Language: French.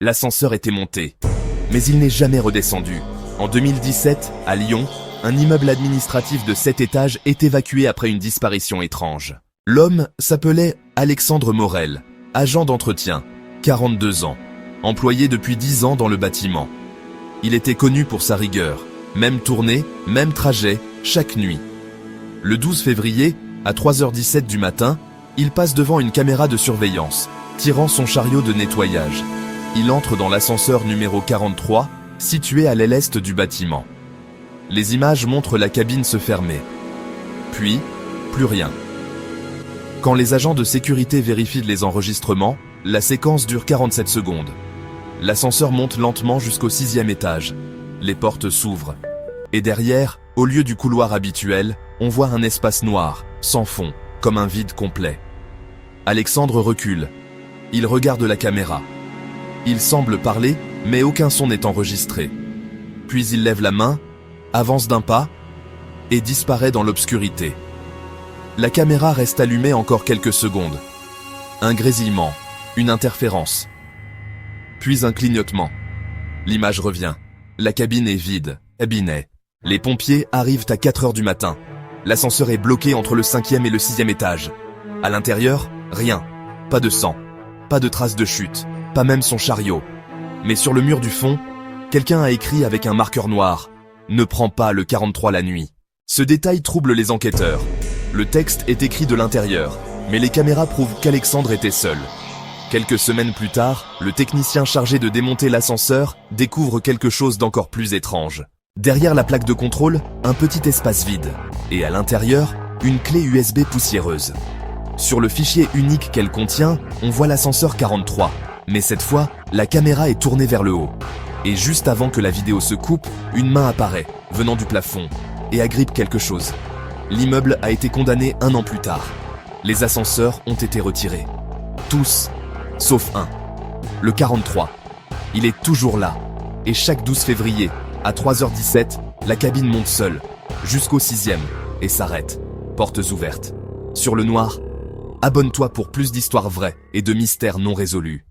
L'ascenseur était monté, mais il n'est jamais redescendu. En 2017, à Lyon, un immeuble administratif de 7 étages est évacué après une disparition étrange. L'homme s'appelait Alexandre Morel, agent d'entretien, 42 ans, employé depuis 10 ans dans le bâtiment. Il était connu pour sa rigueur, même tournée, même trajet, chaque nuit. Le 12 février, à 3h17 du matin, il passe devant une caméra de surveillance, tirant son chariot de nettoyage. Il entre dans l'ascenseur numéro 43, situé à l'aile est du bâtiment. Les images montrent la cabine se fermer. Puis, plus rien. Quand les agents de sécurité vérifient les enregistrements, la séquence dure 47 secondes. L'ascenseur monte lentement jusqu'au 6e étage. Les portes s'ouvrent. Et derrière, au lieu du couloir habituel, on voit un espace noir, sans fond, comme un vide complet. Alexandre recule. Il regarde la caméra. Il semble parler, mais aucun son n'est enregistré. Puis il lève la main, avance d'un pas, et disparaît dans l'obscurité. La caméra reste allumée encore quelques secondes. Un grésillement, une interférence. Puis un clignotement. L'image revient. La cabine est vide, cabinet. Les pompiers arrivent à 4h du matin. L'ascenseur est bloqué entre le 5e et le 6e étage. À l'intérieur, rien. Pas de sang. Pas de traces de chute. Pas même son chariot. Mais sur le mur du fond, quelqu'un a écrit avec un marqueur noir « Ne prends pas le 43 la nuit ». Ce détail trouble les enquêteurs. Le texte est écrit de l'intérieur, mais les caméras prouvent qu'Alexandre était seul. Quelques semaines plus tard, le technicien chargé de démonter l'ascenseur découvre quelque chose d'encore plus étrange. Derrière la plaque de contrôle, un petit espace vide. Et à l'intérieur, une clé USB poussiéreuse. Sur le fichier unique qu'elle contient, on voit l'ascenseur 43. Mais cette fois, la caméra est tournée vers le haut. Et juste avant que la vidéo se coupe, une main apparaît, venant du plafond, et agrippe quelque chose. L'immeuble a été condamné 1 an plus tard. Les ascenseurs ont été retirés. Tous, sauf un. Le 43. Il est toujours là. Et chaque 12 février, à 3h17, la cabine monte seule, jusqu'au 6e, et s'arrête. Portes ouvertes. Sur le noir, abonne-toi pour plus d'histoires vraies et de mystères non résolus.